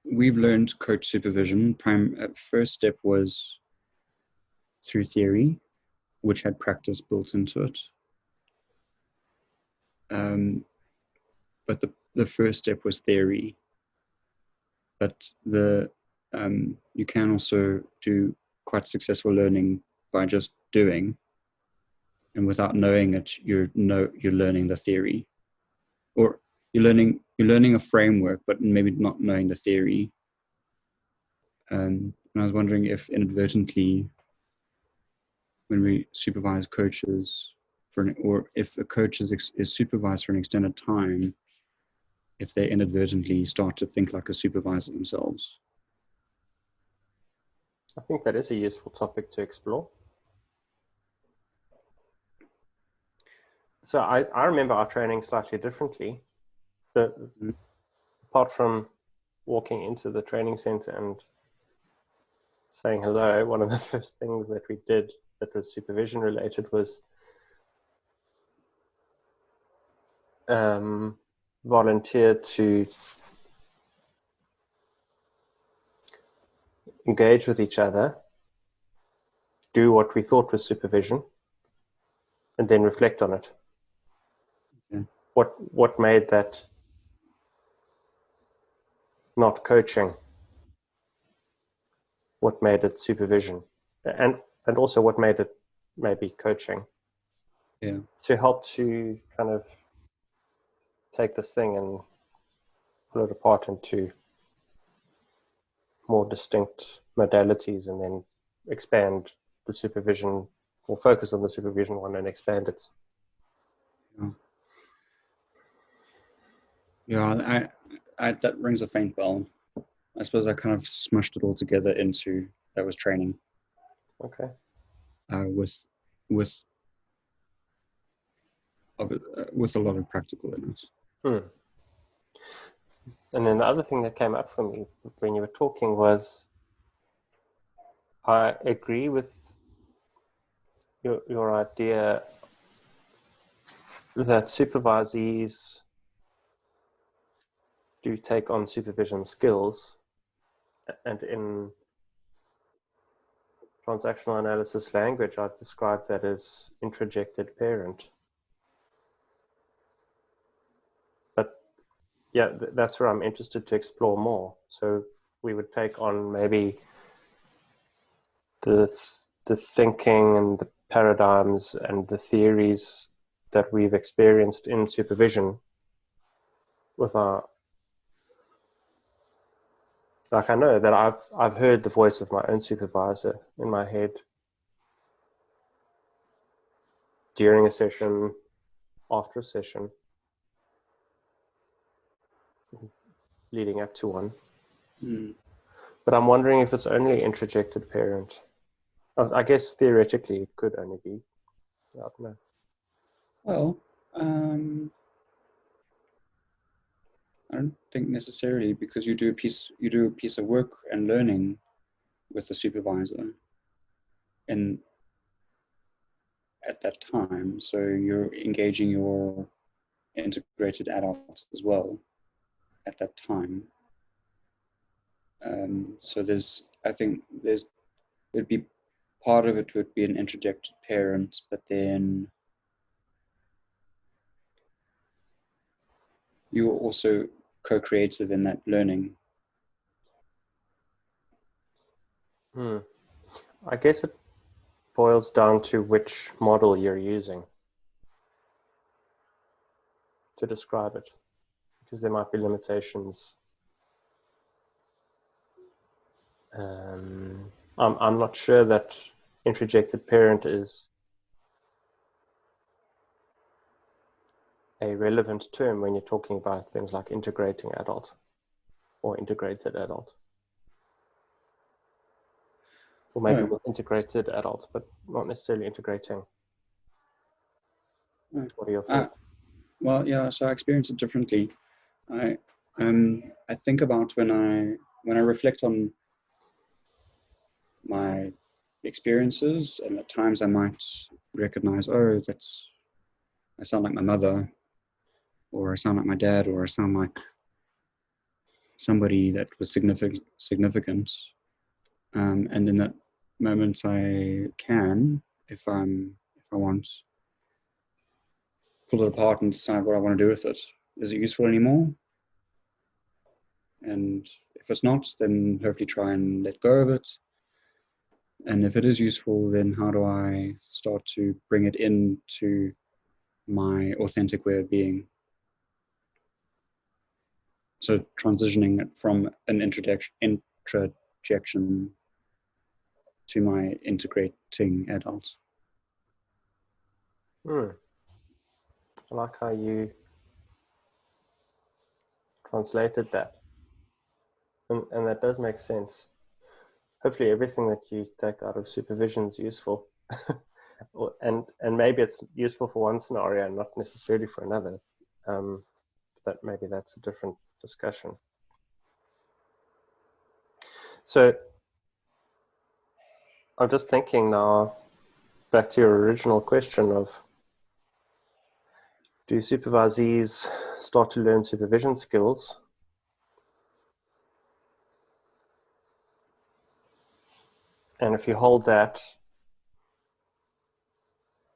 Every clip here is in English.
We've learned coach supervision. First step was through theory, which had practice built into it. But the first step was theory. But you can also do quite successful learning by just doing, and without knowing it, you're learning the theory, or you're learning a framework, but maybe not knowing the theory. And I was wondering if inadvertently, when we supervise coaches or if a coach is supervised for an extended time, if they inadvertently start to think like a supervisor themselves. I think that is a useful topic to explore. So I remember our training slightly differently. Apart from walking into the training center and saying hello, one of the first things that we did that was supervision related was volunteer to engage with each other, do what we thought was supervision, and then reflect on it. Yeah. What made that not coaching? What made it supervision? And also what made it maybe coaching? Yeah. To help to kind of take this thing and pull it apart into more distinct modalities, and then expand the supervision, or focus on the supervision one and expand it. Yeah, that rings a faint bell. I suppose I kind of smushed it all together into that was training. Okay. With a lot of practical in it. And then the other thing that came up for me when you were talking was, I agree with your idea that supervisees do take on supervision skills, and in transactional analysis language, I've described that as introjected parent. But yeah, that's where I'm interested to explore more. So we would take on maybe the thinking and the paradigms and the theories that we've experienced in supervision with our, like, I know that I've heard the voice of my own supervisor in my head during a session, after a session, leading up to one. But I'm wondering if it's only introjected parent. I guess theoretically it could only be. I don't know. Well, I don't think necessarily, because you do a piece of work and learning with the supervisor, and at that time, so you're engaging your integrated adults as well at that time. So it'd be, part of it would be an introjected parent, but then you're also co-creative in that learning. I guess it boils down to which model you're using to describe it, because there might be limitations. I'm not sure that introjected parent is a relevant term when you're talking about things like integrating adult or integrated adult. Or maybe with integrated adults, but not necessarily integrating. What are your thoughts? Well, yeah, so I experience it differently. I think about when I reflect on my experiences, and at times I might recognize, oh, I sound like my mother, or I sound like my dad, or I sound like somebody that was significant. And in that moment, I can, if I want, pull it apart and decide what I want to do with it. Is it useful anymore? And if it's not, then hopefully try and let go of it. And if it is useful, then how do I start to bring it into my authentic way of being? So transitioning it from an introjection to my integrating adult. I like how you translated that. And that does make sense. Hopefully everything that you take out of supervision is useful. and maybe it's useful for one scenario and not necessarily for another. But maybe that's a different discussion. So I'm just thinking now, back to your original question of, do supervisees start to learn supervision skills? And if you hold that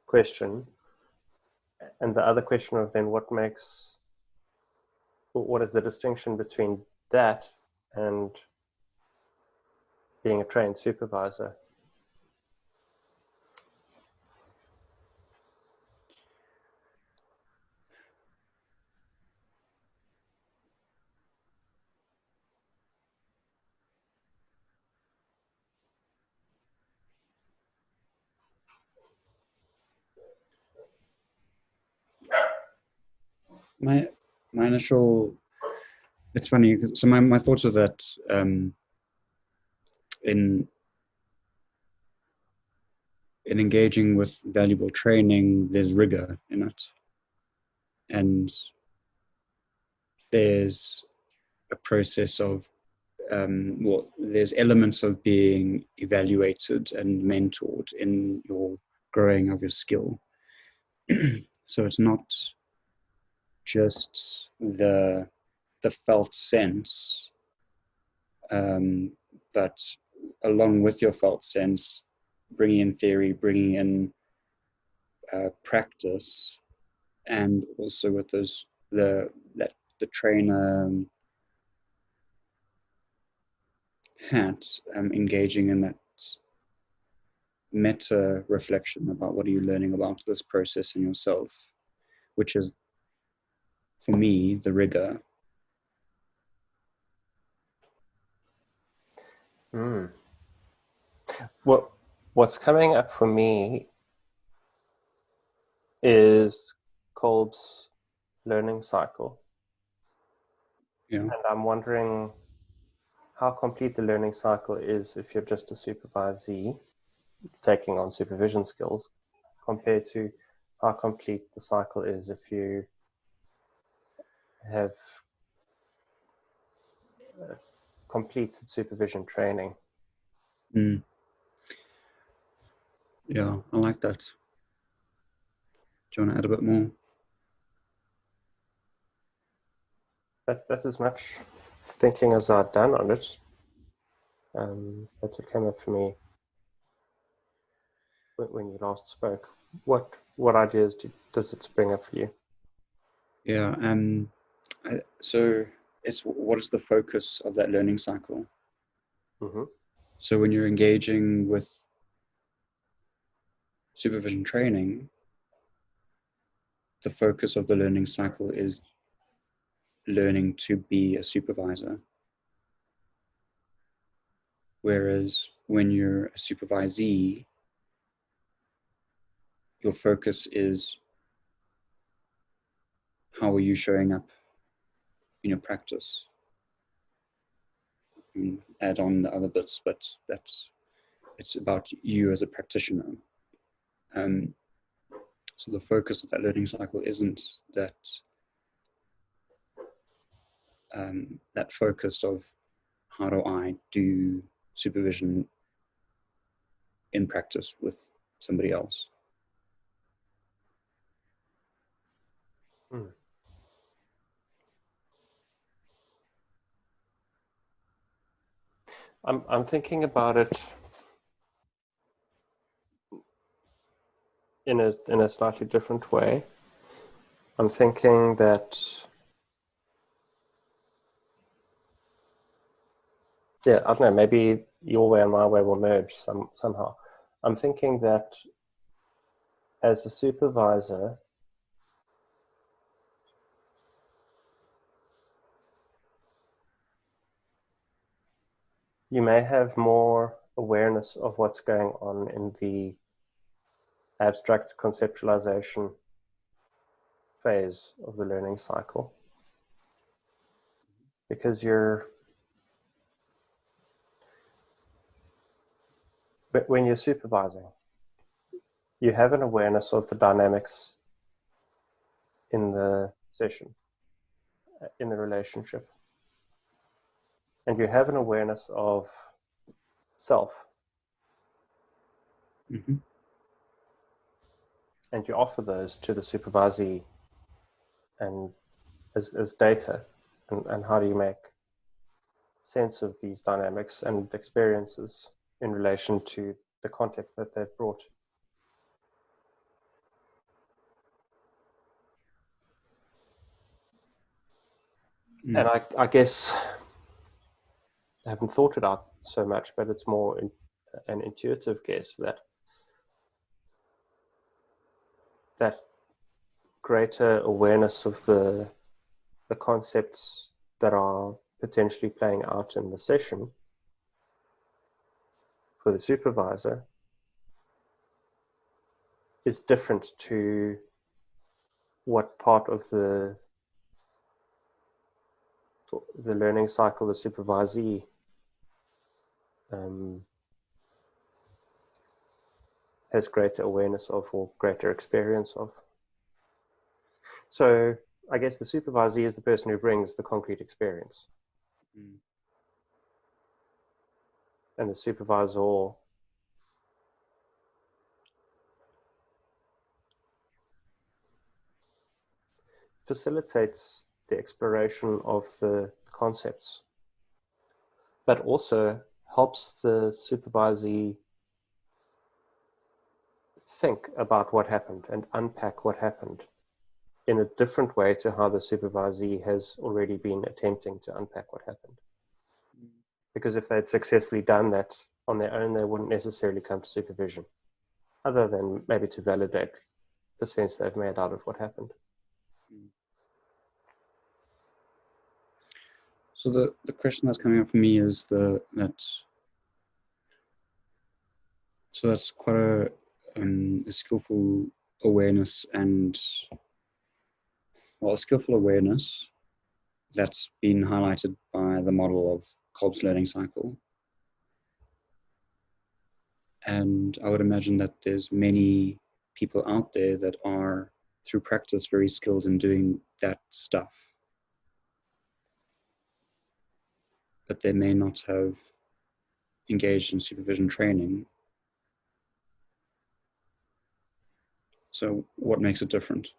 question, and the other question of then what is the distinction between that and being a trained supervisor? My initial, it's funny, so my thoughts are that in engaging with valuable training, there's rigor in it. And there's a process of, there's elements of being evaluated and mentored in your growing of your skill. So it's not just the felt sense, but along with your felt sense, bringing in theory, bringing in practice, and also with those the trainer hat, engaging in that meta reflection about what are you learning about this process in yourself, which is, for me, the rigor. What's coming up for me is Kolb's learning cycle. Yeah. And I'm wondering how complete the learning cycle is if you're just a supervisee taking on supervision skills, compared to how complete the cycle is if you have completed supervision training. Yeah, I like that. Do you want to add a bit more? That's as much thinking as I'd done on it. That's what came up for me when you last spoke. What ideas does it bring up for you? Yeah, so it's, what is the focus of that learning cycle? Mm-hmm. So when you're engaging with supervision training, the focus of the learning cycle is learning to be a supervisor. Whereas when you're a supervisee, your focus is, how are you showing up in your practice? And add on the other bits, but it's about you as a practitioner. So the focus of that learning cycle isn't that that focus of, how do I do supervision in practice with somebody else. I'm thinking about it in a slightly different way. I'm thinking that, yeah, I don't know, maybe your way and my way will merge somehow. I'm thinking that as a supervisor, you may have more awareness of what's going on in the abstract conceptualization phase of the learning cycle, because when you're supervising, you have an awareness of the dynamics in the session, in the relationship, and you have an awareness of self, Mm-hmm. and you offer those to the supervisee and as data, and how do you make sense of these dynamics and experiences in relation to the context that they've brought. And I guess I haven't thought it out so much, but it's more an intuitive guess that greater awareness of the concepts that are potentially playing out in the session for the supervisor is different to what part of the learning cycle the supervisee has greater awareness of or greater experience of. So I guess the supervisee is the person who brings the concrete experience. And the supervisor facilitates the exploration of the concepts, but also helps the supervisee think about what happened and unpack what happened in a different way to how the supervisee has already been attempting to unpack what happened. Because if they'd successfully done that on their own, they wouldn't necessarily come to supervision, other than maybe to validate the sense they've made out of what happened. So the question that's coming up for me is so that's quite a skillful awareness and a skillful awareness that's been highlighted by the model of Kolb's learning cycle. And I would imagine that there's many people out there that are, through practice, very skilled in doing that stuff. But they may not have engaged in supervision training. So what makes it different?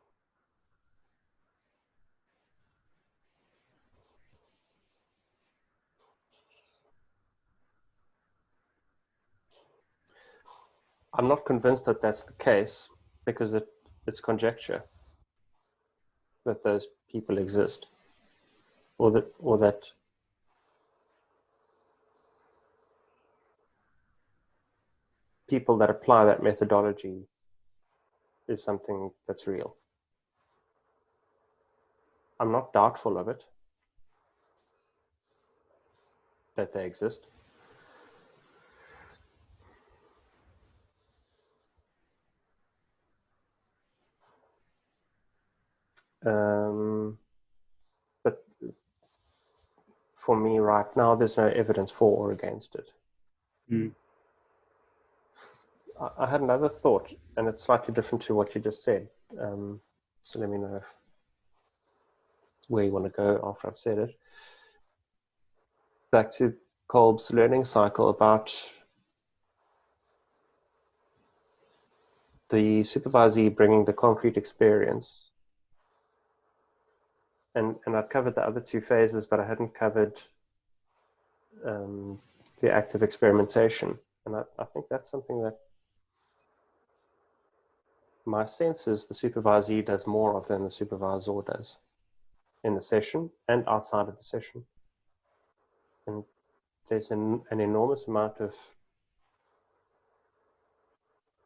I'm not convinced that that's the case, because it's conjecture that those people exist, or that people that apply that methodology is something that's real. I'm not doubtful of it, that they exist. But for me right now, there's no evidence for or against it. I had another thought, and it's slightly different to what you just said. So let me know where you want to go after I've said it. Back to Kolb's learning cycle about the supervisee bringing the concrete experience, and I'd covered the other two phases, but I hadn't covered the active experimentation. And I think that's something that my sense is the supervisee does more of than the supervisor does in the session and outside of the session. And there's an enormous amount of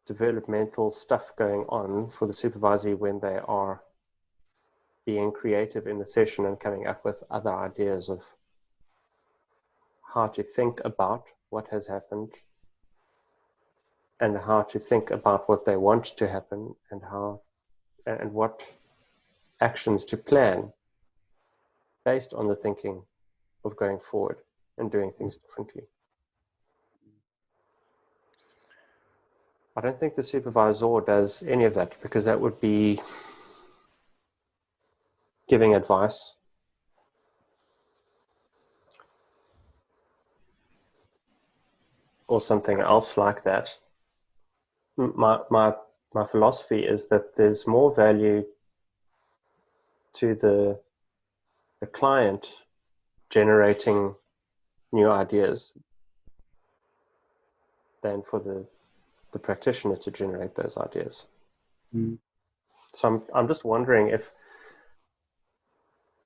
developmental stuff going on for the supervisee when they are being creative in the session and coming up with other ideas of how to think about what has happened and how to think about what they want to happen and how and what actions to plan based on the thinking of going forward and doing things differently. I don't think the supervisor does any of that, because that would be giving advice or something else like that. My philosophy is that there's more value to the client generating new ideas than for the practitioner to generate those ideas. Mm. So I'm just wondering if,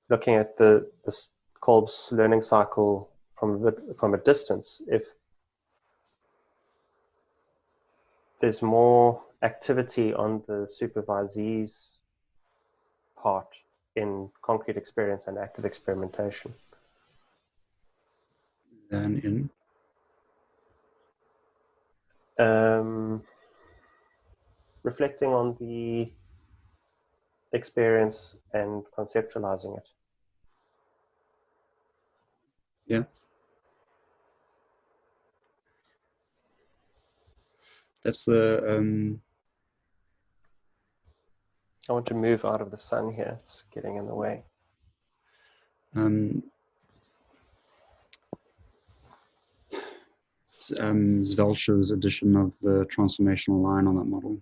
looking at the Kolb's learning cycle from a distance, if there's more activity on the supervisee's part in concrete experience and active experimentation Than in? Reflecting on the experience and conceptualizing it. Yeah. That's the I want to move out of the sun here. It's getting in the way. Zvelcher's edition of the transformational line on that model.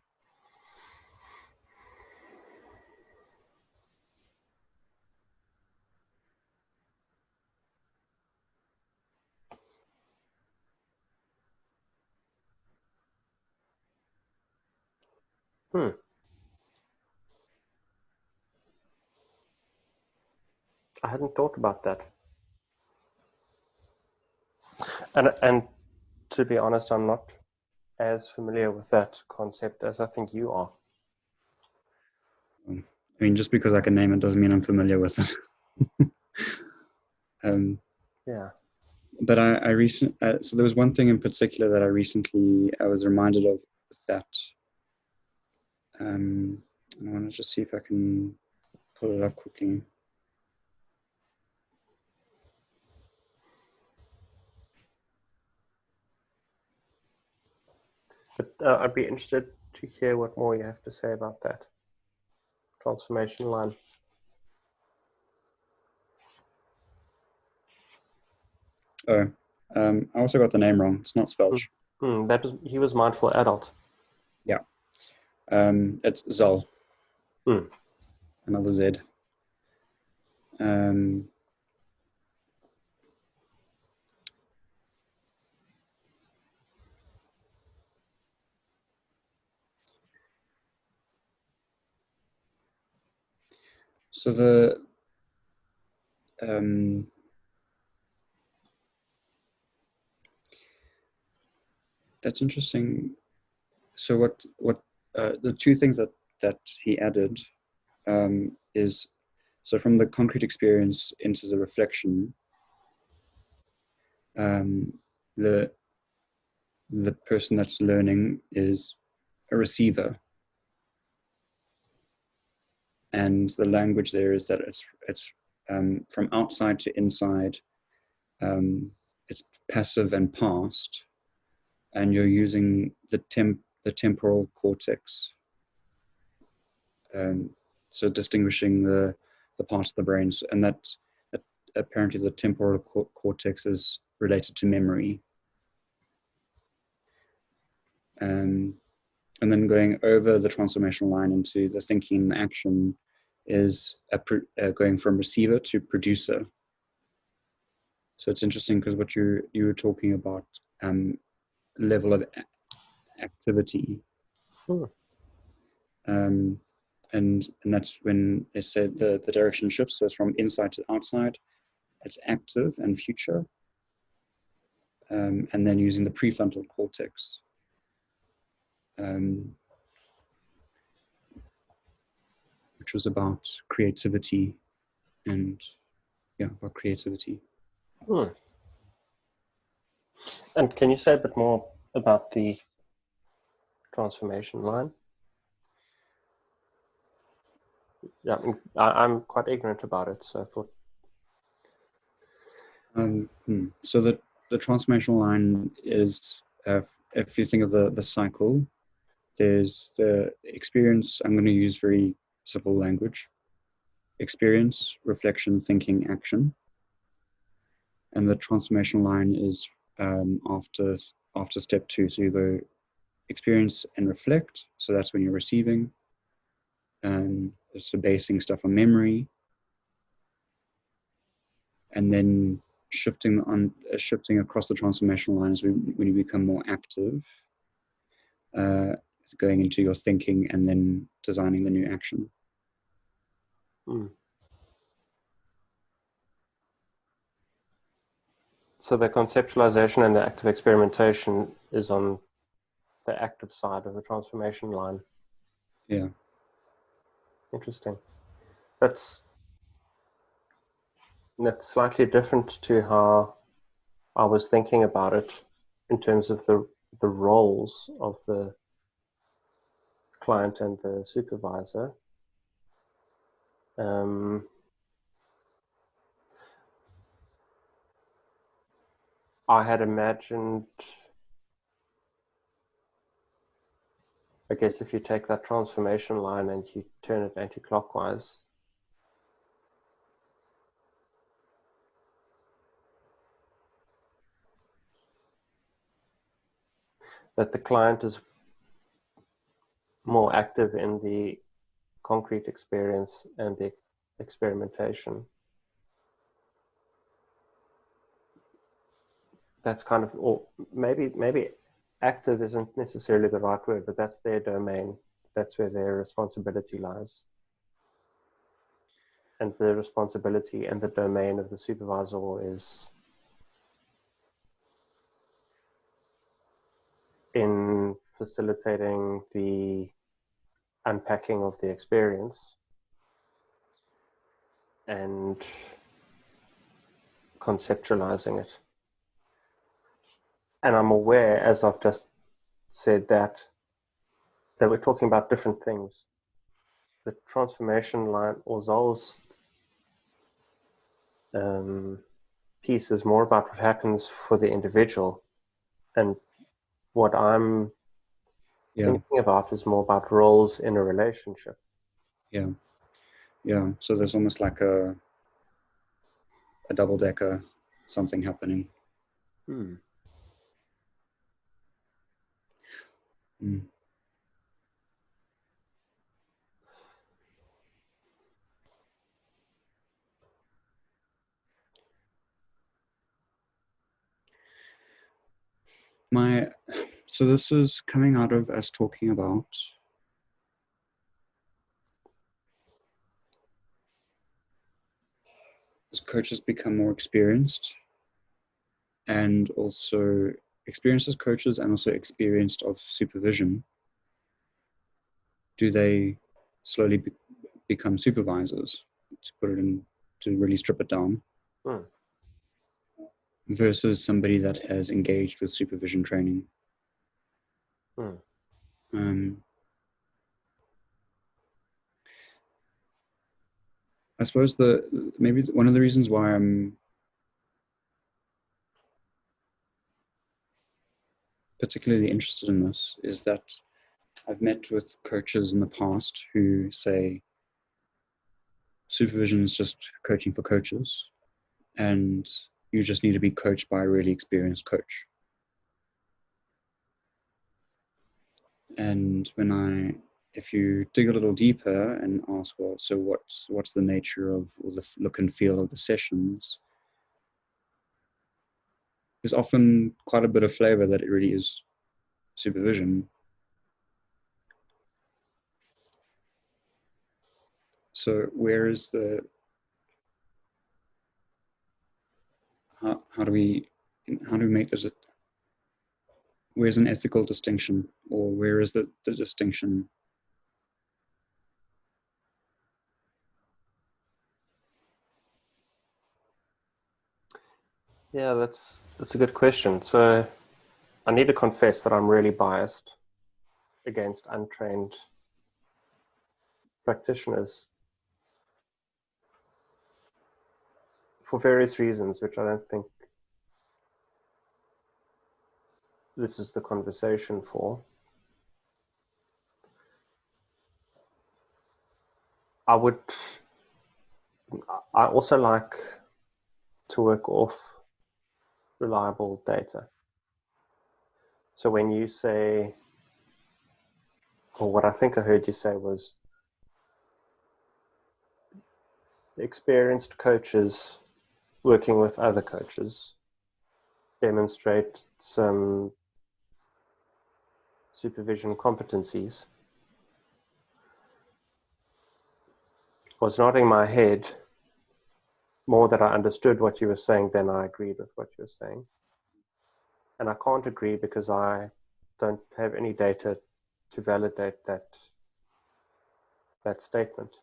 I hadn't thought about that. And to be honest, I'm not as familiar with that concept as I think you are. I mean, just because I can name it doesn't mean I'm familiar with it. Yeah. But so there was one thing in particular that I was reminded of, that I want to just see if I can pull it up quickly. But I'd be interested to hear what more you have to say about that transformation line. Oh, I also got the name wrong. It's not Svelch. He was mindful adult. Yeah. It's Zal. Another Z. So that's interesting. So what the two things that he added is, so from the concrete experience into the reflection, the person that's learning is a receiver, and the language there is that it's from outside to inside. It's passive and past, and you're using the temporal cortex. So distinguishing the parts of the brain, and that apparently the temporal cortex is related to memory. And then going over the transformational line into the thinking and the action is going from receiver to producer. So it's interesting because what you were talking about, level of activity, and that's when they said the direction shifts. So it's from inside to outside. It's active and future, and then using the prefrontal cortex. Which was about creativity and about creativity. And can you say a bit more about the transformation line? Yeah, I'm quite ignorant about it, so I thought. So the transformational line is, if you think of the cycle, there's the experience. I'm going to use very simple language: experience, reflection, thinking, action. And the transformational line is after step 2. So you go experience and reflect. So that's when you're receiving. So basing stuff on memory, and then shifting across the transformational line is when you become more active, going into your thinking and then designing the new action. So the conceptualization and the active experimentation is on the active side of the transformation line. Yeah. Interesting. That's slightly different to how I was thinking about it in terms of the roles of the client and the supervisor. I had imagined, I guess, if you take that transformation line and you turn it anti-clockwise, that the client is more active in the concrete experience and the experimentation. That's kind of, or maybe active isn't necessarily the right word, but that's their domain. That's where their responsibility lies. And the responsibility and the domain of the supervisor is in facilitating the unpacking of the experience and conceptualizing it. And I'm aware, as I've just said, that we're talking about different things. The transformation line or Zol's piece is more about what happens for the individual, and what I'm thinking about is more about roles in a relationship. Yeah. So there's almost like a double-decker something happening. So this is coming out of us talking about as coaches become more experienced, and also experienced as coaches and also experienced of supervision, do they slowly become supervisors, to put it in, to really strip it down, versus somebody that has engaged with supervision training? I suppose maybe one of the reasons why I'm particularly interested in this is that I've met with coaches in the past who say supervision is just coaching for coaches, and you just need to be coached by a really experienced coach. And if you dig a little deeper and ask, well, so what's the nature of, or the look and feel of the sessions, there's often quite a bit of flavor that it really is supervision. So where is how do we make this, where's an ethical distinction, or where is the distinction? Yeah, that's a good question. So I need to confess that I'm really biased against untrained practitioners for various reasons, which I don't think this is the conversation for. I also like to work off reliable data. So when you say, or what I think I heard you say was, experienced coaches working with other coaches demonstrate some supervision competencies. I was nodding my head more that I understood what you were saying than I agreed with what you were saying. And I can't agree because I don't have any data to validate that statement.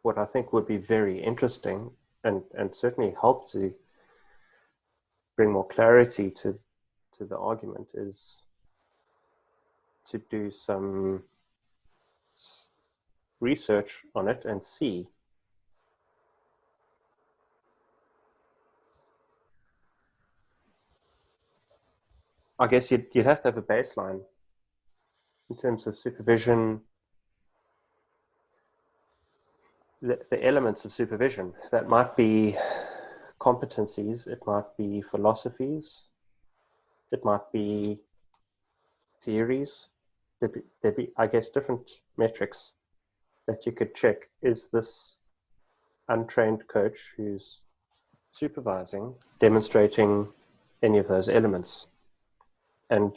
What I think would be very interesting and certainly help to bring more clarity to the argument is to do some research on it and see. I guess you'd have to have a baseline in terms of supervision, the elements of supervision. That might be competencies, it might be philosophies, it might be theories. There'd be, I guess, different metrics that you could check. Is this untrained coach who's supervising demonstrating any of those elements? And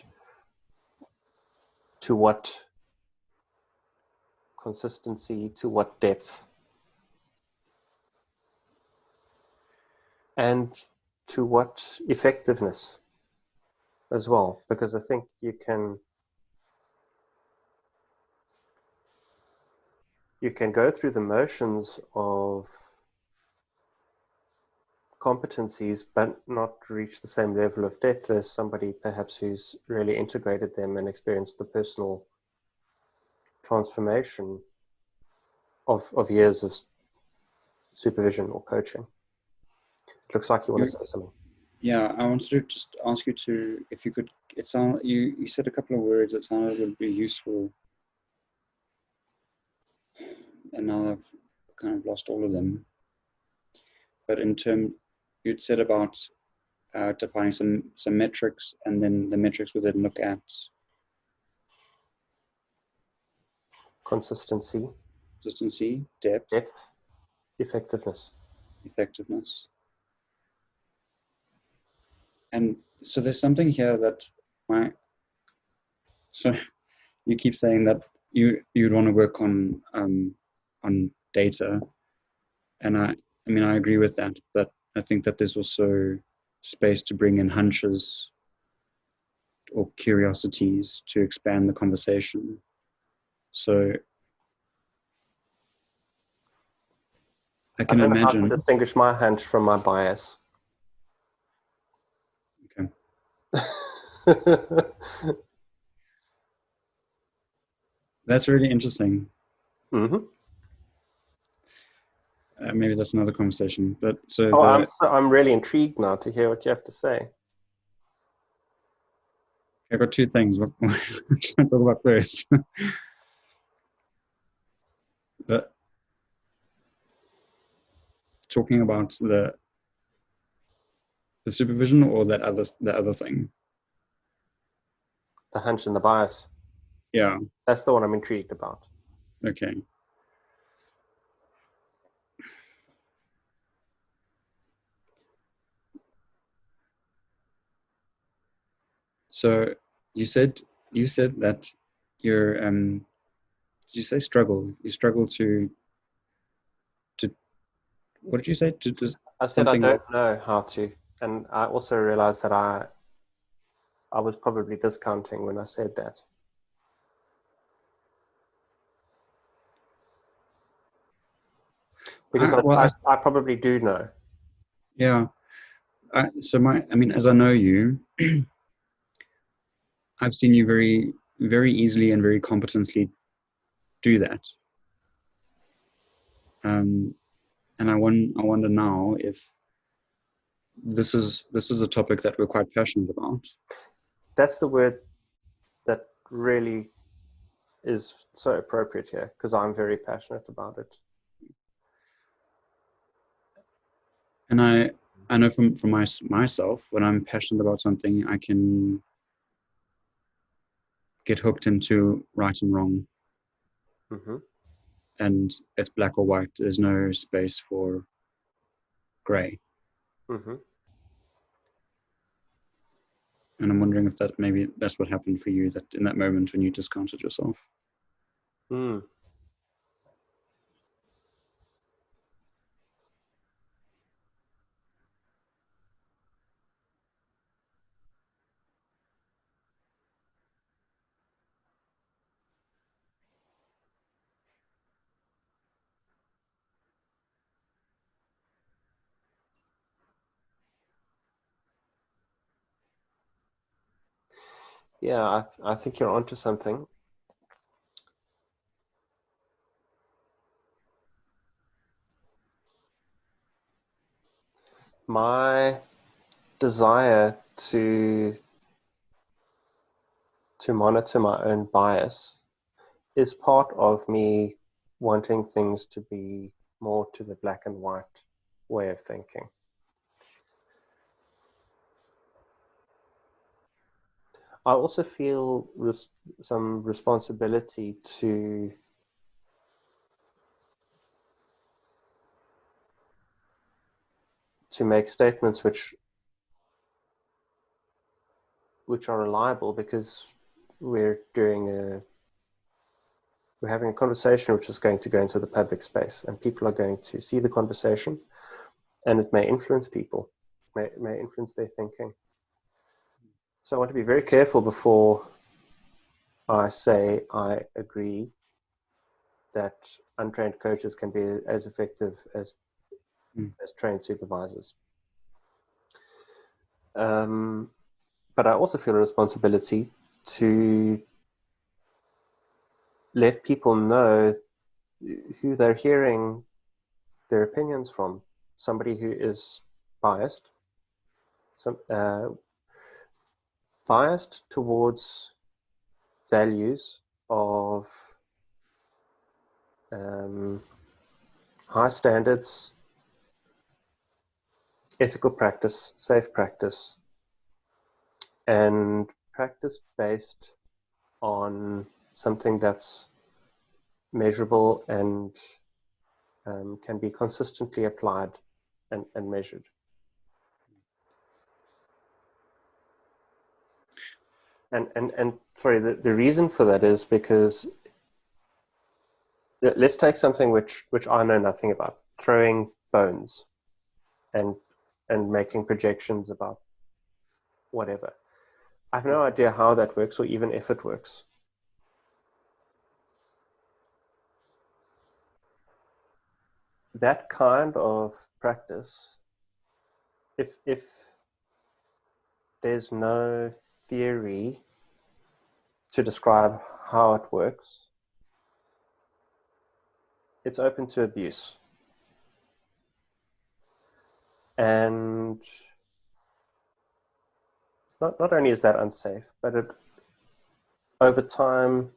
to what consistency, to what depth, and to what effectiveness as well, because I think you can go through the motions of competencies but not reach the same level of depth as somebody perhaps who's really integrated them and experienced the personal transformation of years of supervision or coaching. It looks like you want to say something. Yeah, I wanted to just ask you to, if you could, you said a couple of words that sounded would be useful, and now I've kind of lost all of them. But you'd said about defining some metrics, and then the metrics would then look at Consistency, depth, effectiveness. And so there's something here that so you keep saying that you'd want to work on data, and I mean I agree with that, but I think that there's also space to bring in hunches or curiosities to expand the conversation. So I can don't know imagine how to distinguish my hunch from my bias. Okay. That's really interesting. Mm-hmm. Maybe that's another conversation. But I'm really intrigued now to hear what you have to say. I've got two things. What should I talk about first? But talking about the supervision or the other thing. The hunch and the bias. Yeah. That's the one I'm intrigued about. Okay. So you said that you're did you say struggle? You struggle to what did you say? To do I said I something don't wrong? know how to, and I also realized that I was probably discounting when I said that. Because Well, I probably do know. yeah. I mean, as I know you, I've seen you very, very easily and very competently do that. Um, and I wonder now if this is a topic that we're quite passionate about. That's the word that really is so appropriate here, because I'm very passionate about it. And I know from myself, when I'm passionate about something, I can get hooked into right and wrong, Mm-hmm. and it's black or white. There's no space for gray. Mm-hmm. And I'm wondering if that maybe that's what happened for you, that in that moment when you discounted yourself. Mm. Yeah, I think you're onto something. My desire to monitor my own bias is part of me wanting things to be more to the black and white way of thinking. I also feel some responsibility to make statements which are reliable, because we're doing a we're having a conversation which is going to go into the public space, and people are going to see the conversation, and it may influence people, may influence their thinking. So I want to be very careful before I say I agree that untrained coaches can be as effective as trained supervisors. But I also feel a responsibility to let people know who they're hearing their opinions from. Somebody who is biased, some biased towards values of um, high standards, ethical practice, safe practice, and practice based on something that's measurable and can be consistently applied and measured. And sorry, the reason for that is because let's take something which I know nothing about, throwing bones and making projections about whatever. I have no idea how that works or even if it works. That kind of practice, if there's no theory to describe how it works, it's open to abuse. And not only is that unsafe, but it over time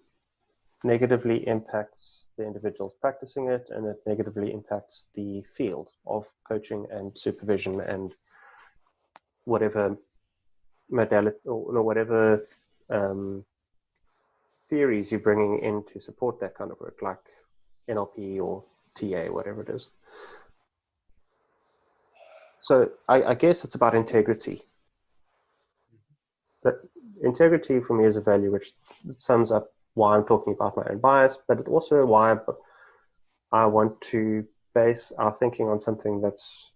negatively impacts the individuals practicing it, and it negatively impacts the field of coaching and supervision and whatever modality or whatever theories you're bringing in to support that kind of work, like NLP or TA, whatever it is. So I guess it's about integrity. But integrity for me is a value which sums up why I'm talking about my own bias, but it's also why I want to base our thinking on something that's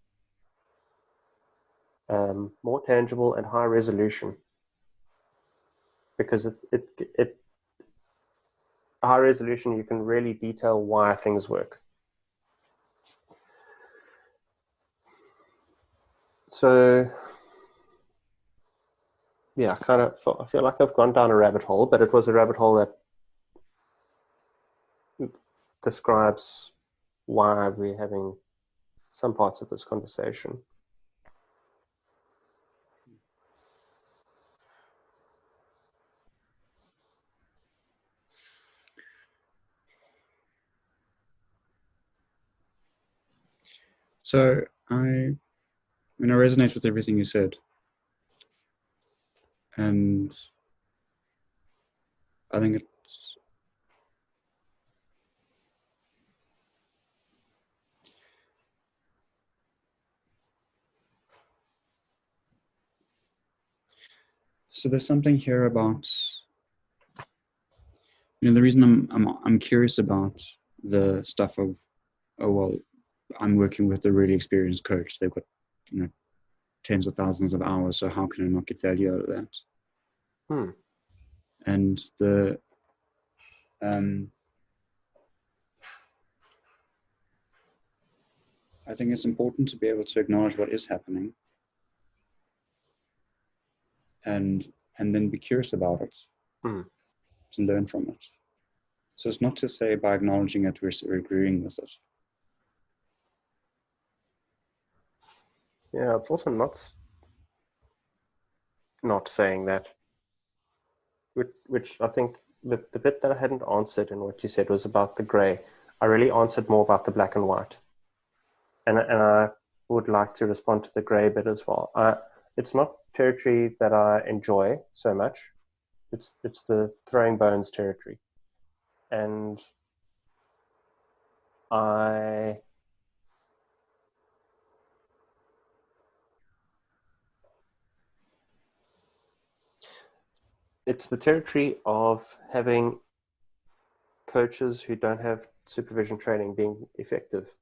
more tangible and high resolution, because it high resolution, you can really detail why things work. So yeah, I feel like I've gone down a rabbit hole, but it was a rabbit hole that describes why we're having some parts of this conversation. So I resonate with everything you said, and I think it's so there's something here about, the reason I'm curious about the stuff of, oh well, I'm working with a really experienced coach. They've got tens of thousands of hours, so how can I not get value out of that? And the I think it's important to be able to acknowledge what is happening, and then be curious about it, to learn from it. So it's not to say by acknowledging it we're agreeing with it. Yeah, it's also not saying that, which I think the bit that I hadn't answered in what you said was about the gray. I really answered more about the black and white, and I would like to respond to the gray bit as well. It's not territory that I enjoy so much. It's the throwing bones territory, and it's the territory of having coaches who don't have supervision training being effective.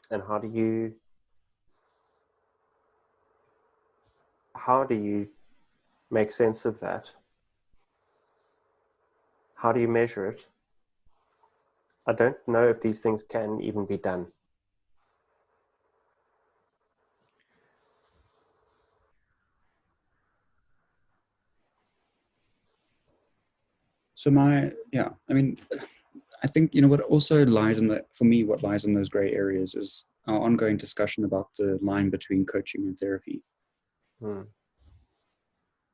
And how do you make sense of that? How do you measure it? I don't know if these things can even be done. So I think, what also lies what lies in those gray areas is our ongoing discussion about the line between coaching and therapy.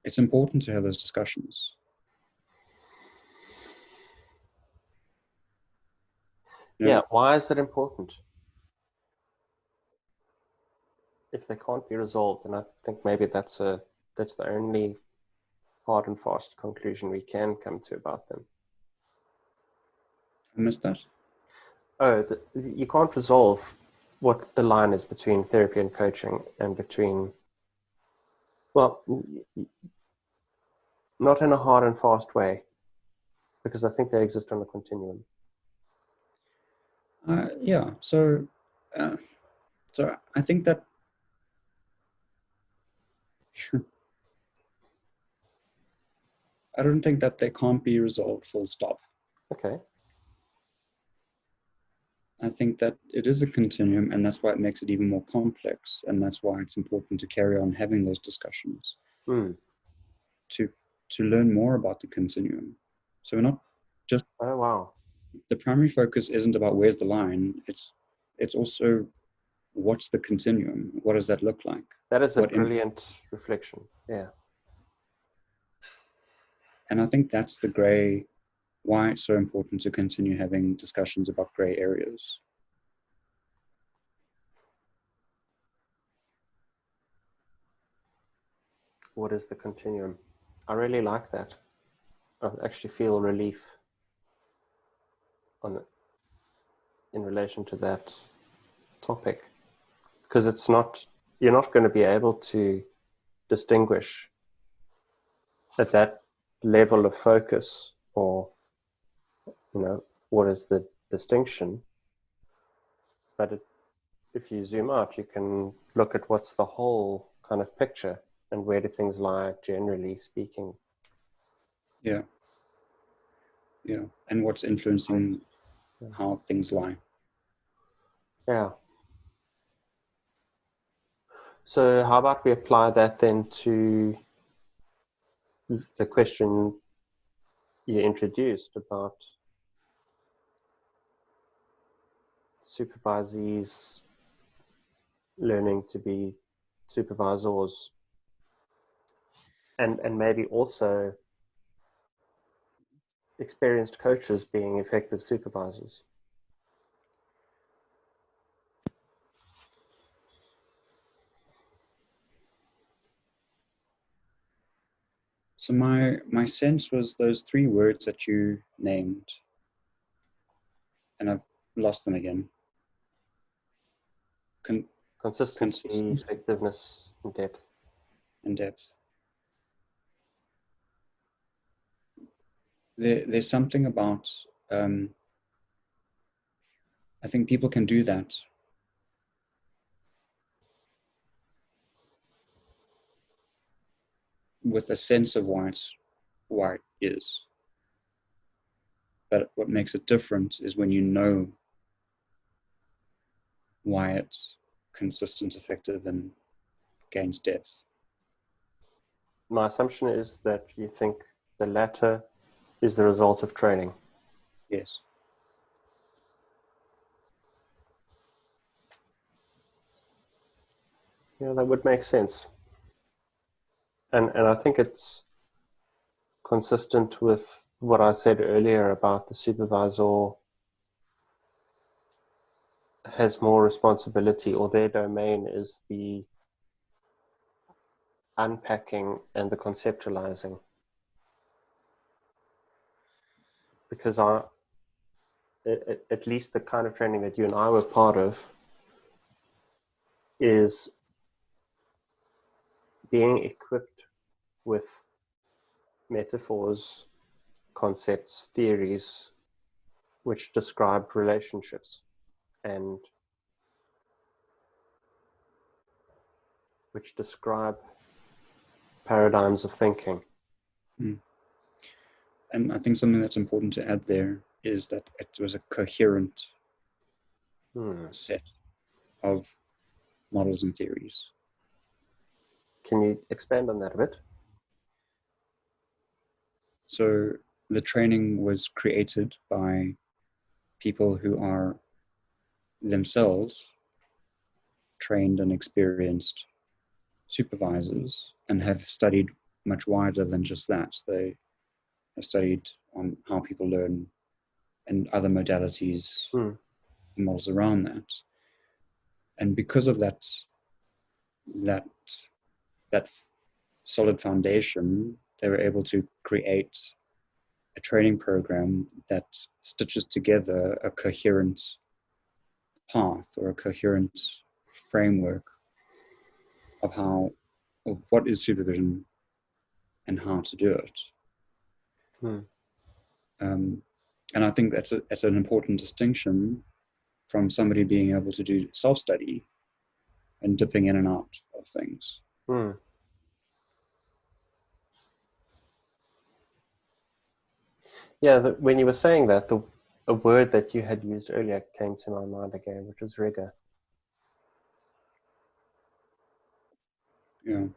It's important to have those discussions. Yeah, why is that important? If they can't be resolved, and I think maybe that's the only hard and fast conclusion we can come to about them. I missed that. You can't resolve what the line is between therapy and coaching, and between, well, not in a hard and fast way, because I think they exist on a continuum. Yeah. So I think that I don't think that they can't be resolved full stop. Okay. I think that it is a continuum, and that's why it makes it even more complex, and that's why it's important to carry on having those discussions to learn more about the continuum. So we're not just, oh wow, the primary focus isn't about where's the line. It's also what's the continuum. What does that look like? That is a brilliant reflection. Yeah. And I think that's the gray, why it's so important to continue having discussions about gray areas. What is the continuum? I really like that. I actually feel relief in relation to that topic, because you're not going to be able to distinguish at that level of focus, or what is the distinction. But if you zoom out, you can look at what's the whole kind of picture and where do things lie, generally speaking. Yeah. And what's influencing how things lie. Yeah. So how about we apply that then to the question you introduced about supervisees learning to be supervisors, and maybe also experienced coaches being effective supervisors. So my sense was those three words that you named, and I've lost them again. Consistency, effectiveness, and depth. And depth. There's something about, I think people can do that with a sense of why it is. But what makes it different is when you know why it's consistent, effective, and gains depth. My assumption is that you think the latter is the result of training. Yes. Yeah, that would make sense. And I think it's consistent with what I said earlier about the supervisor has more responsibility, or their domain is the unpacking and the conceptualizing. Because at least the kind of training that you and I were part of is being equipped with metaphors, concepts, theories, which describe relationships and which describe paradigms of thinking. Mm. And I think something that's important to add there is that it was a coherent set of models and theories. Can you expand on that a bit? So the training was created by people who are themselves trained and experienced supervisors and have studied much wider than just that. They have studied on how people learn and other modalities, models around that. And because of that solid foundation, they were able to create a training program that stitches together a coherent path or a coherent framework of what is supervision and how to do it. And I think that's an important distinction from somebody being able to do self-study and dipping in and out of things. Yeah, when you were saying that, a word that you had used earlier came to my mind again, which was rigor. Yeah.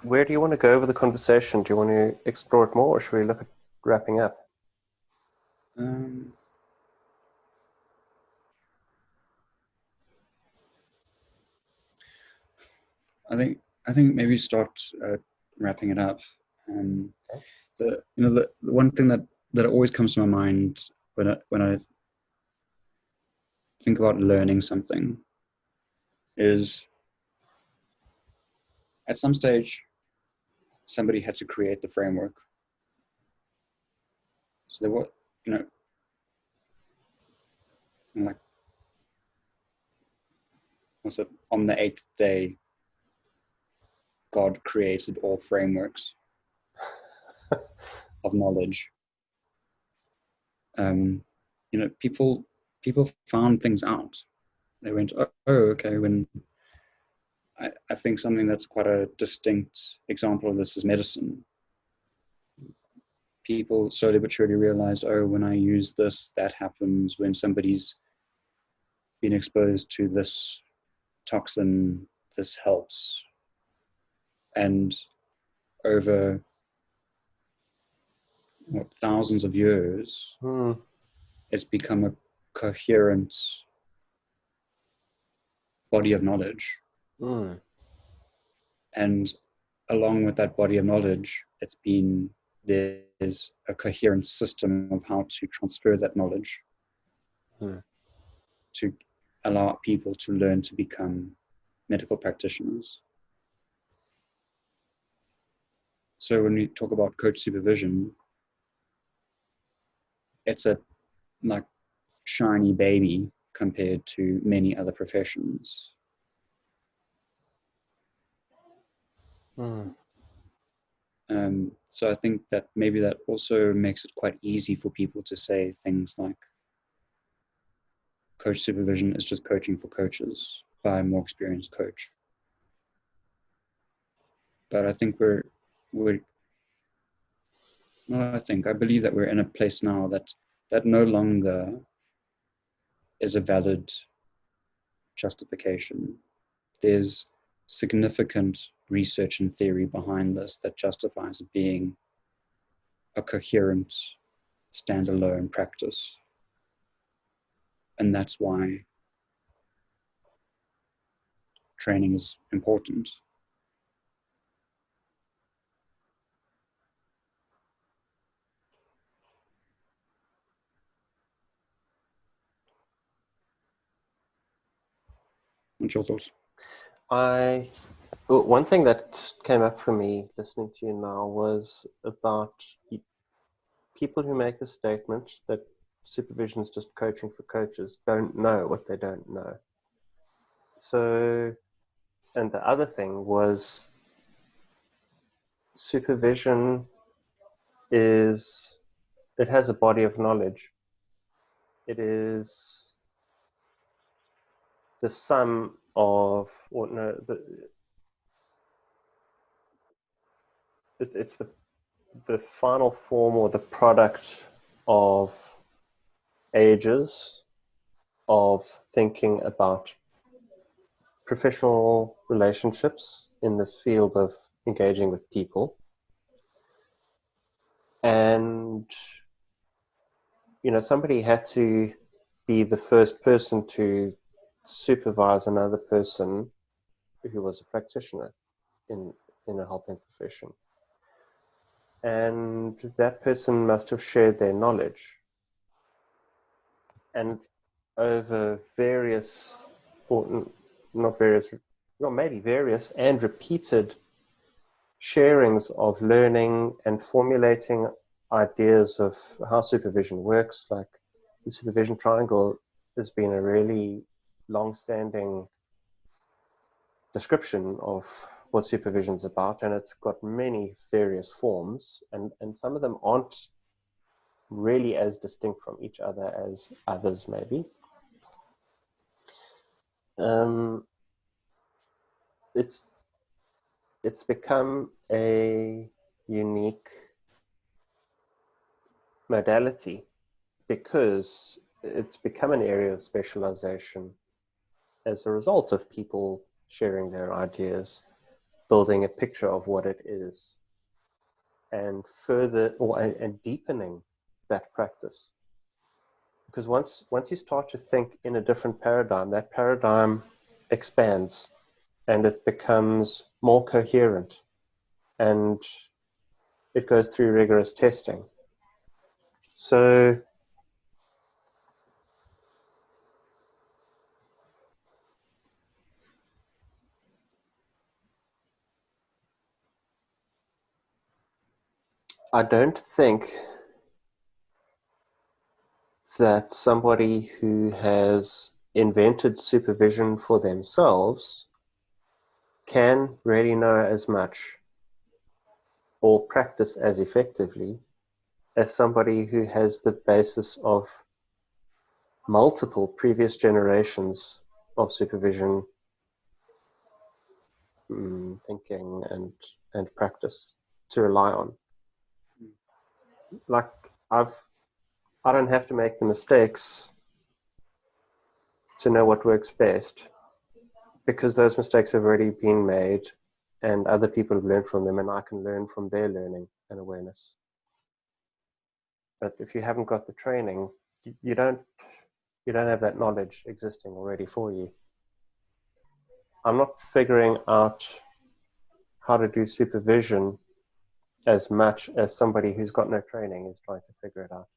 Where do you want to go over the conversation? Do you want to explore it more, or should we look at wrapping up? I think maybe start wrapping it up. The one thing that always comes to my mind when I think about learning something is at some stage, somebody had to create the framework. So there were, like, was it on the 8th day, God created all frameworks of knowledge. People found things out. They went, oh, okay. When I think something that's quite a distinct example of this is medicine. People slowly but surely realized, oh, when I use this, that happens. When somebody's been exposed to this toxin, this helps. And over thousands of years, it's become a coherent body of knowledge. And along with that body of knowledge, there's a coherent system of how to transfer that knowledge to allow people to learn to become medical practitioners. So when we talk about coach supervision, it's a like shiny baby compared to many other professions. So I think that maybe that also makes it quite easy for people to say things like coach supervision is just coaching for coaches by a more experienced coach. But I think I believe that we're in a place now that no longer is a valid justification. There's significant research and theory behind this that justifies it being a coherent, standalone practice. And that's why training is important. What's your thoughts? One thing that came up for me listening to you now was about people who make the statement that supervision is just coaching for coaches don't know what they don't know. So, and the other thing was supervision it has a body of knowledge. It is the sum of, or no, it's the final form or the product of ages of thinking about professional relationships in the field of engaging with people. And, somebody had to be the first person to supervise another person who was a practitioner in a helping profession. And that person must have shared their knowledge. And over various, or not various, well, maybe various and repeated sharings of learning and formulating ideas of how supervision works, like the supervision triangle has been a really long-standing description of what supervision is about, and it's got many various forms, and some of them aren't really as distinct from each other as others maybe. It's become a unique modality because it's become an area of specialization as a result of people sharing their ideas, building a picture of what it is, and and deepening that practice. Because once you start to think in a different paradigm, that paradigm expands and it becomes more coherent and it goes through rigorous testing. So I don't think that somebody who has invented supervision for themselves can really know as much or practice as effectively as somebody who has the basis of multiple previous generations of supervision, thinking, and practice to rely on. Like I don't have to make the mistakes to know what works best, because those mistakes have already been made and other people have learned from them, and I can learn from their learning and awareness. But if you haven't got the training, you don't have that knowledge existing already for you. I'm not figuring out how to do supervision as much as somebody who's got no training is trying to figure it out.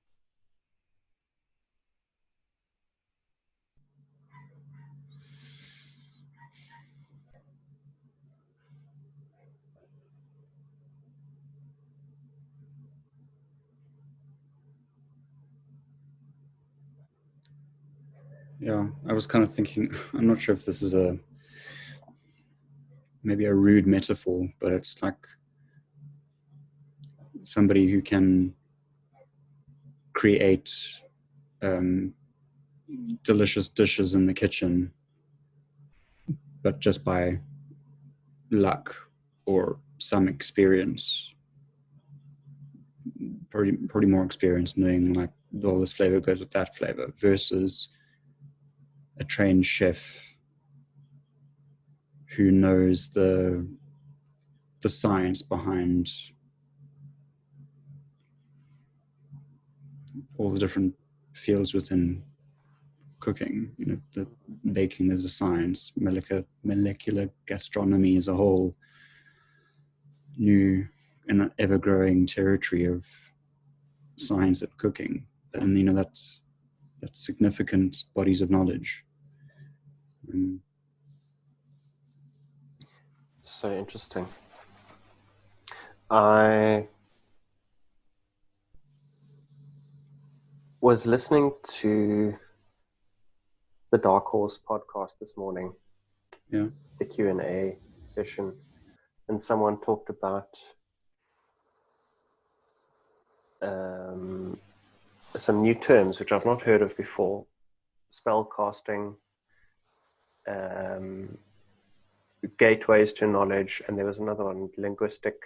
Yeah, I was kind of thinking, I'm not sure if this is maybe a rude metaphor, but it's like somebody who can create delicious dishes in the kitchen, but just by luck or some experience, probably more experience knowing like, all this flavor goes with that flavor, versus a trained chef who knows the science behind all the different fields within cooking. The baking is a science, molecular gastronomy is a whole new and ever-growing territory of science at cooking, and that's significant bodies of knowledge. So interesting. I was listening to the Dark Horse podcast this morning, Yeah. the Q&A session, and someone talked about some new terms which I've not heard of before: spell casting, gateways to knowledge, and there was another one, linguistic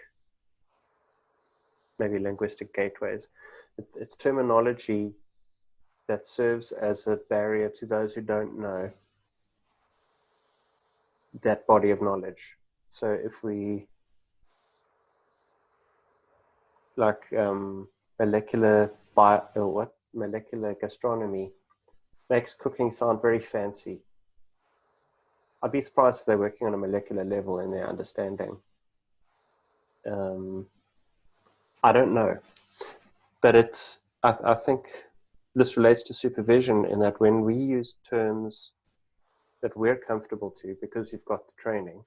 gateways. It's terminology that serves as a barrier to those who don't know that body of knowledge. So if we like molecular gastronomy makes cooking sound very fancy. I'd be surprised if they're working on a molecular level in their understanding. I don't know, but I think this relates to supervision in that when we use terms that we're comfortable to because we've got the training,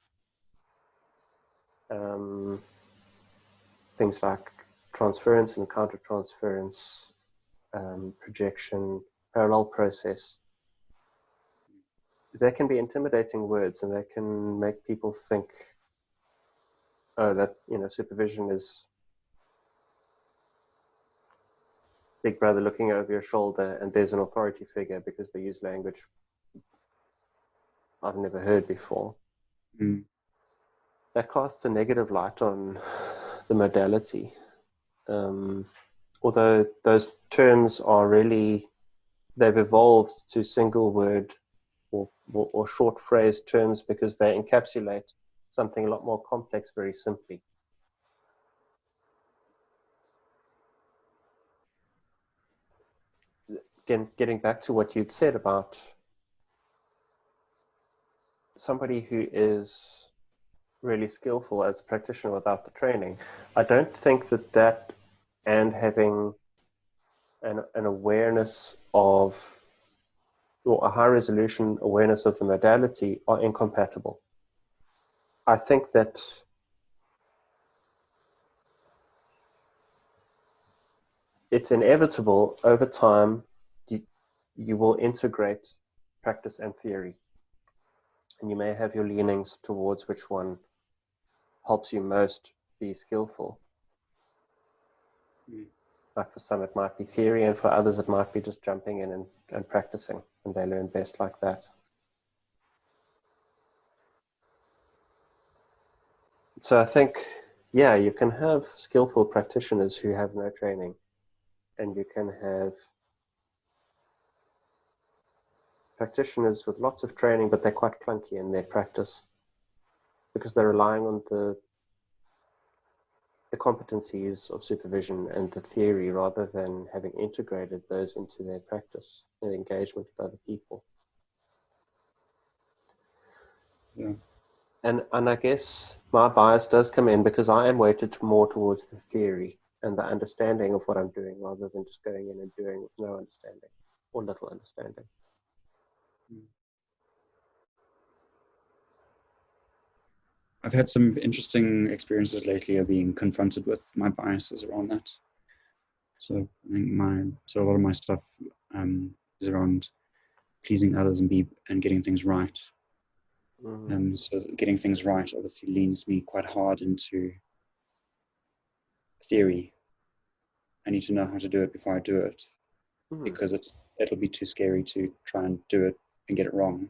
things like transference and countertransference, projection, parallel process, they can be intimidating words, and they can make people think, oh, that supervision is Big Brother looking over your shoulder, and there's an authority figure because they use language I've never heard before. That casts a negative light on the modality. Although those terms are really, they've evolved to single word or short phrase terms because they encapsulate something a lot more complex very simply. Again, getting back to what you'd said about somebody who is really skillful as a practitioner without the training, I don't think that and having an awareness of, or a high resolution awareness of the modality are incompatible. I think that it's inevitable over time. You will integrate practice and theory, and you may have your leanings towards which one helps you most be skillful. Like for some it might be theory, and for others it might be just jumping in and practicing, and they learn best like that. So I think, yeah, you can have skillful practitioners who have no training, and you can have practitioners with lots of training, but they're quite clunky in their practice because they're relying on the competencies of supervision and the theory rather than having integrated those into their practice and engagement with other people. Yeah. And I guess my bias does come in because I am weighted more towards the theory and the understanding of what I'm doing rather than just going in and doing with no understanding or little understanding. I've had some interesting experiences lately of being confronted with my biases around that. So I think a lot of my stuff is around pleasing others and getting things right. So getting things right obviously leans me quite hard into theory. I need to know how to do it before I do it, because it'll be too scary to try and do it and get it wrong.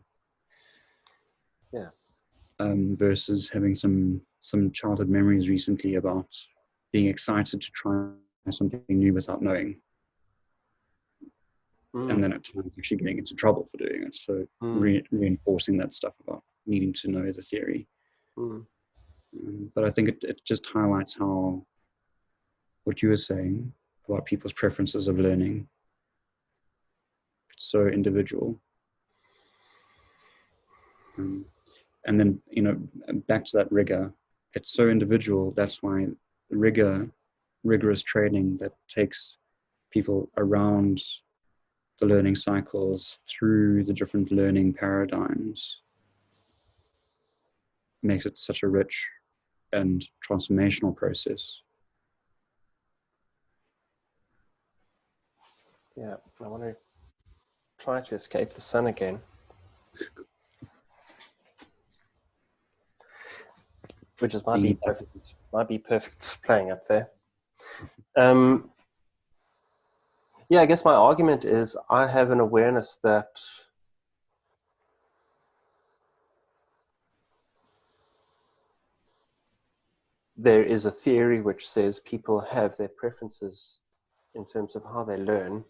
Yeah. Versus having some childhood memories recently about being excited to try something new without knowing. And then at times actually getting into trouble for doing it. So reinforcing that stuff about needing to know the theory. But I think it just highlights how what you were saying about people's preferences of learning. It's so individual. And then, back to that rigor, it's so individual. That's why rigorous training that takes people around the learning cycles through the different learning paradigms makes it such a rich and transformational process. Yeah, I want to try to escape the sun again. Which is might be perfect playing up there. Yeah, I guess my argument is I have an awareness that there is a theory which says people have their preferences in terms of how they learn.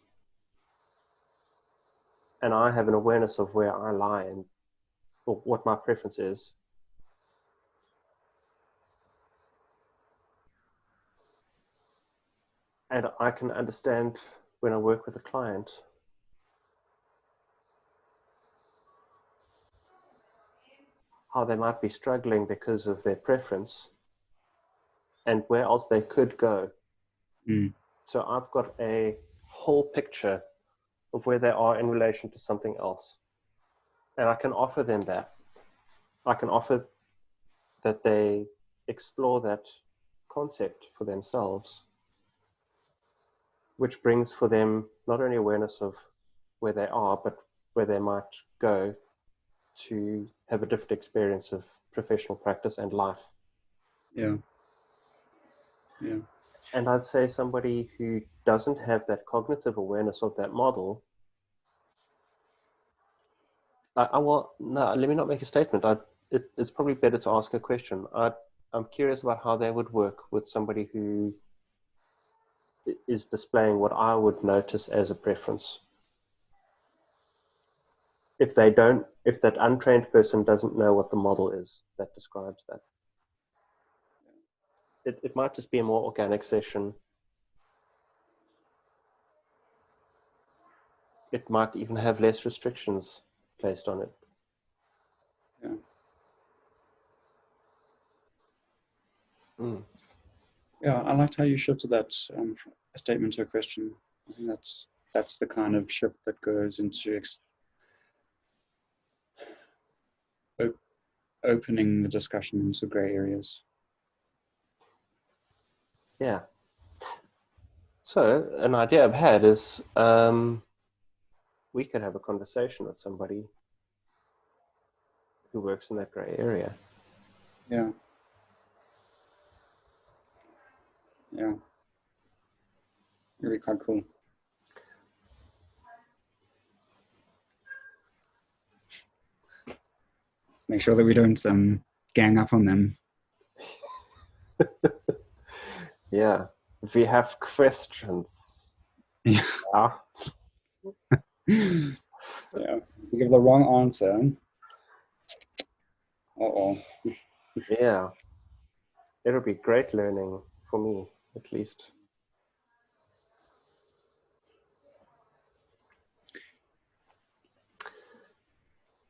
And I have an awareness of where I lie and or what my preference is. And I can understand when I work with a client how they might be struggling because of their preference and where else they could go. So I've got a whole picture of where they are in relation to something else. And I can offer them that. I can offer that they explore that concept for themselves, which brings for them not only awareness of where they are, but where they might go to have a different experience of professional practice and life. Yeah. And I'd say somebody who doesn't have that cognitive awareness of that model, let me not make a statement. It's probably better to ask a question. I'm curious about how they would work with somebody who is displaying what I would notice as a preference. If that untrained person doesn't know what the model is that describes that. It might just be a more organic session. It might even have less restrictions placed on it. Yeah, I liked how you shifted that a statement to a question. I think that's the kind of shift that goes into opening the discussion into gray areas. Yeah. So an idea I've had is we could have a conversation with somebody who works in that grey area. Yeah. Yeah. Really quite cool. Let's make sure that we don't gang up on them. Yeah. If we have questions. Yeah. Yeah. Yeah. If you give the wrong answer. Uh-oh. Yeah. It'll be great learning for me, at least.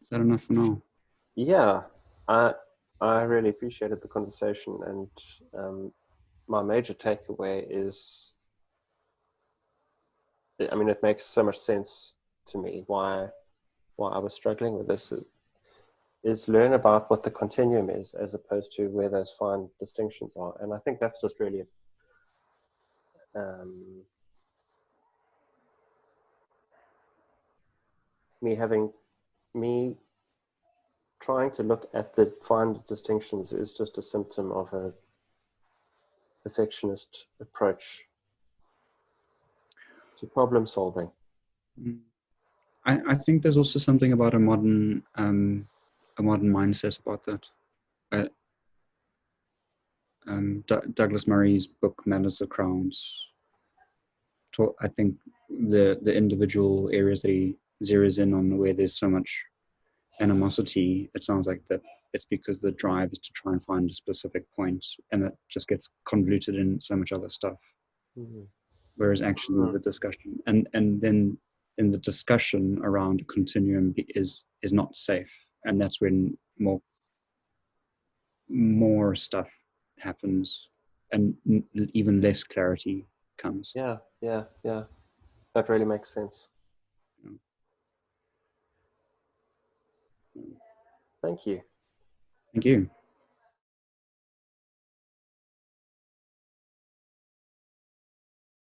Is that enough for now? Yeah. I really appreciated the conversation, and my major takeaway is, I mean, it makes so much sense to me why I was struggling with this is learn about what the continuum is as opposed to where those fine distinctions are. And I think that's just really me trying to look at the fine distinctions is just a symptom of a perfectionist approach to problem solving. I think there's also something about a modern mindset about that. Douglas Murray's book Manners of Crowns. I think the individual areas that he zeroes in on where there's so much animosity, it sounds like that it's because the drive is to try and find a specific point, and that just gets convoluted in so much other stuff. Mm-hmm. Whereas actually the discussion and then in the discussion around continuum is not safe, and that's when more stuff happens and even less clarity comes. Yeah. That really makes sense. Thank you. Thank you.